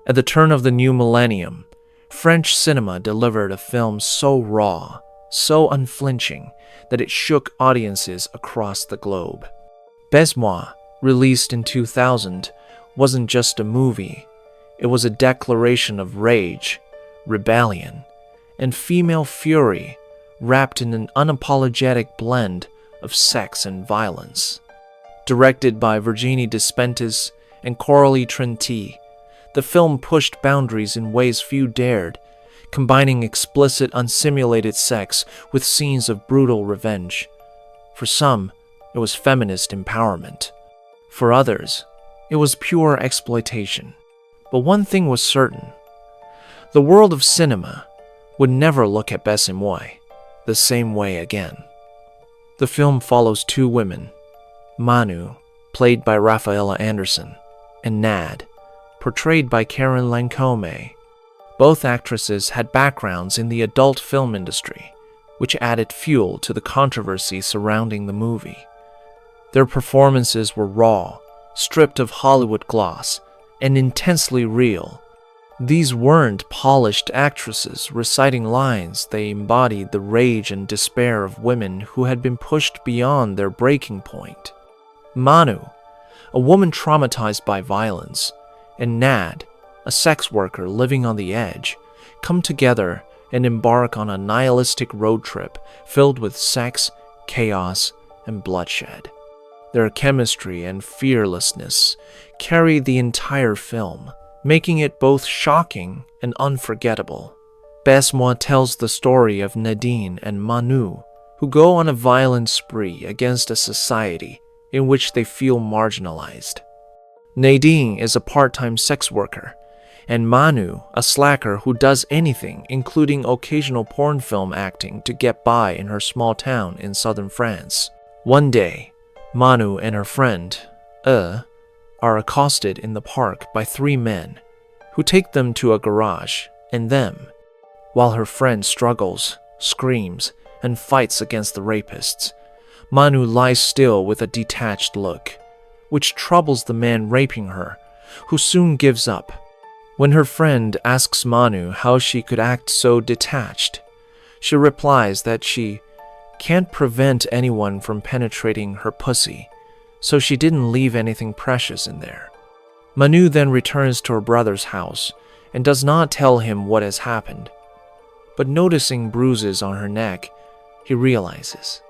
At the turn of the new millennium, French cinema delivered a film so raw, so unflinching, that it shook audiences across the globe. Baise Moi, released in 2000, wasn't just a movie. It was a declaration of rage, rebellion, and female fury wrapped in an unapologetic blend of sex and violence. Directed by Virginie Despentes and Coralie Trinh, the film pushed boundaries in ways few dared, combining explicit unsimulated sex with scenes of brutal revenge. For some, it was feminist empowerment. For others, it was pure exploitation. But one thing was certain. The world of cinema would never look at Baise Moi the same way again. The film follows two women, Manu, played by Rafaela Anderson, and Nad, portrayed by Karen Lancome. Both actresses had backgrounds in the adult film industry, which added fuel to the controversy surrounding the movie. Their performances were raw, stripped of Hollywood gloss, and intensely real. These weren't polished actresses reciting lines. They embodied the rage and despair of women who had been pushed beyond their breaking point. Manu, a woman traumatized by violence, and Nad, a sex worker living on the edge, come together and embark on a nihilistic road trip filled with sex, chaos, and bloodshed. Their chemistry and fearlessness carry the entire film, making it both shocking and unforgettable. Baise Moi tells the story of Nadine and Manu, who go on a violent spree against a society in which they feel marginalized. Nadine is a part-time sex worker, and Manu, a slacker who does anything, including occasional porn film acting, to get by in her small town in southern France. One day, Manu and her friend, are accosted in the park by three men, who take them to a garage and them, while her friend struggles, screams, and fights against the rapists. Manu lies still with a detached look, which troubles the man raping her, who soon gives up. When her friend asks Manu how she could act so detached, she replies that she can't prevent anyone from penetrating her pussy, so she didn't leave anything precious in there. Manu then returns to her brother's house and does not tell him what has happened, but noticing bruises on her neck, he realizes.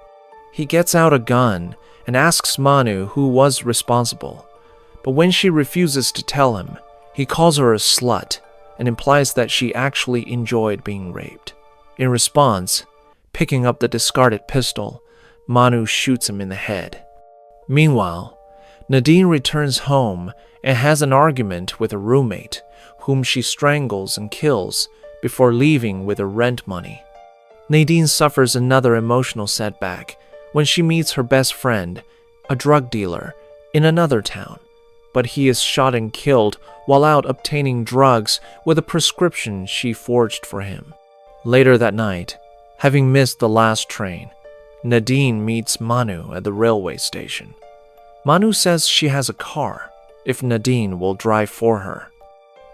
He gets out a gun and asks Manu who was responsible, but when she refuses to tell him, he calls her a slut and implies that she actually enjoyed being raped. In response, picking up the discarded pistol, Manu shoots him in the head. Meanwhile, Nadine returns home and has an argument with a roommate, whom she strangles and kills before leaving with her rent money. Nadine suffers another emotional setback when she meets her best friend, a drug dealer, in another town, but he is shot and killed while out obtaining drugs with a prescription she forged for him. Later that night, having missed the last train, Nadine meets Manu at the railway station. Manu says she has a car if Nadine will drive for her.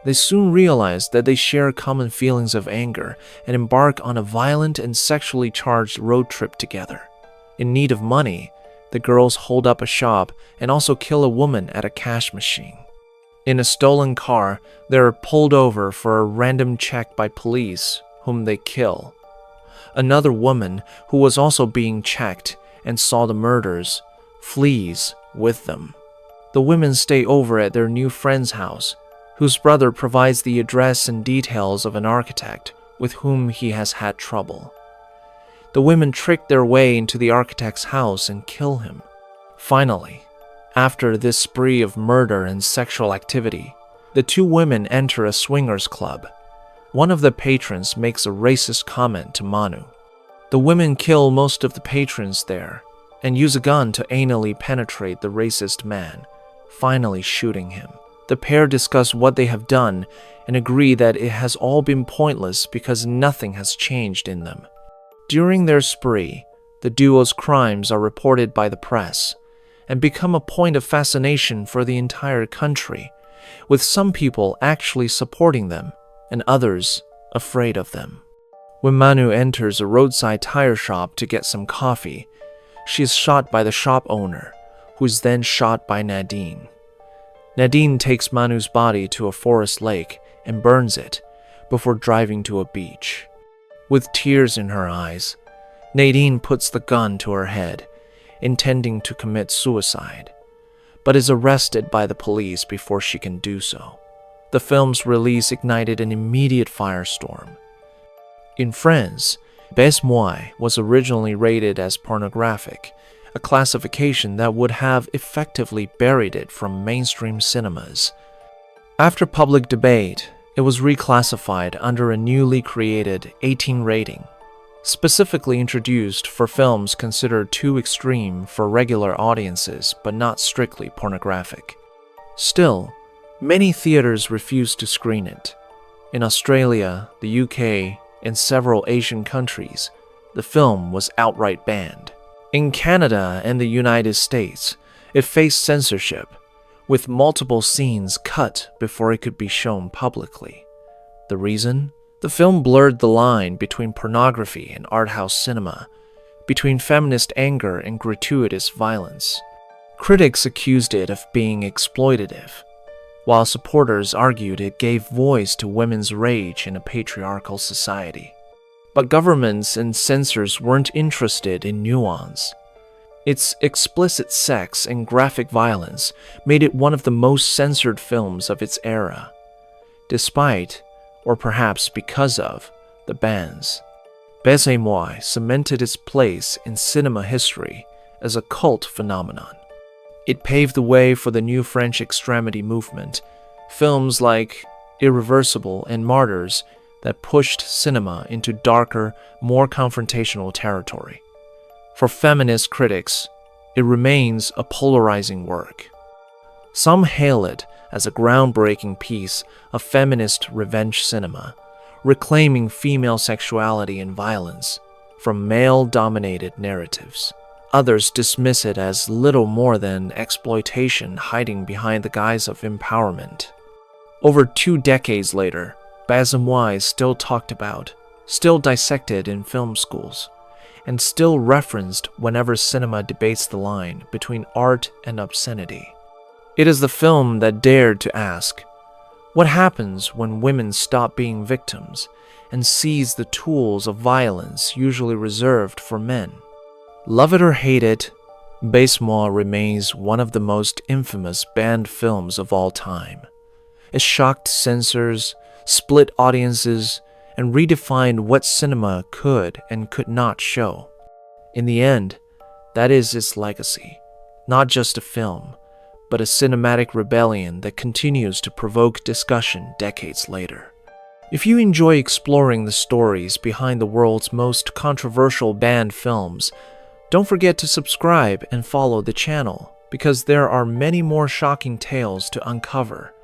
They soon realize that they share common feelings of anger and embark on a violent and sexually charged road trip together. In need of money, the girls hold up a shop and also kill a woman at a cash machine. In a stolen car, they are pulled over for a random check by police, whom they kill. Another woman, who was also being checked and saw the murders, flees with them. The women stay over at their new friend's house, whose brother provides the address and details of an architect with whom he has had trouble. The women trick their way into the architect's house and kill him. Finally, after this spree of murder and sexual activity, the two women enter a swingers club. One of the patrons makes a racist comment to Manu. The women kill most of the patrons there and use a gun to anally penetrate the racist man, finally shooting him. The pair discuss what they have done and agree that it has all been pointless because nothing has changed in them. During their spree, the duo's crimes are reported by the press and become a point of fascination for the entire country, with some people actually supporting them and others afraid of them. When Manu enters a roadside tire shop to get some coffee, she is shot by the shop owner, who is then shot by Nadine. Nadine takes Manu's body to a forest lake and burns it before driving to a beach. With tears in her eyes, Nadine puts the gun to her head, intending to commit suicide, but is arrested by the police before she can do so. The film's release ignited an immediate firestorm. In France, Baise Moi was originally rated as pornographic, a classification that would have effectively buried it from mainstream cinemas. After public debate, it was reclassified under a newly created 18 rating, specifically introduced for films considered too extreme for regular audiences but not strictly pornographic. Still, many theaters refused to screen it. In Australia, the UK, and several Asian countries, the film was outright banned. In Canada and the United States, it faced censorship, with multiple scenes cut before it could be shown publicly. The reason? The film blurred the line between pornography and art house cinema, between feminist anger and gratuitous violence. Critics accused it of being exploitative, while supporters argued it gave voice to women's rage in a patriarchal society. But governments and censors weren't interested in nuance. Its explicit sex and graphic violence made it one of the most censored films of its era, despite, or perhaps because of, the bans. Baise Moi cemented its place in cinema history as a cult phenomenon. It paved the way for the new French extremity movement, films like Irreversible and Martyrs that pushed cinema into darker, more confrontational territory. For feminist critics, it remains a polarizing work. Some hail it as a groundbreaking piece of feminist revenge cinema, reclaiming female sexuality and violence from male-dominated narratives. Others dismiss it as little more than exploitation hiding behind the guise of empowerment. Over 2 decades later, Baise Moi is still talked about, still dissected in film schools, and still referenced whenever cinema debates the line between art and obscenity. It is the film that dared to ask, what happens when women stop being victims and seize the tools of violence usually reserved for men? Love it or hate it, Baise Moi remains one of the most infamous banned films of all time. It shocked censors, split audiences, and redefined what cinema could and could not show. In the end, that is its legacy. Not just a film, but a cinematic rebellion that continues to provoke discussion decades later. If you enjoy exploring the stories behind the world's most controversial banned films, don't forget to subscribe and follow the channel, because there are many more shocking tales to uncover.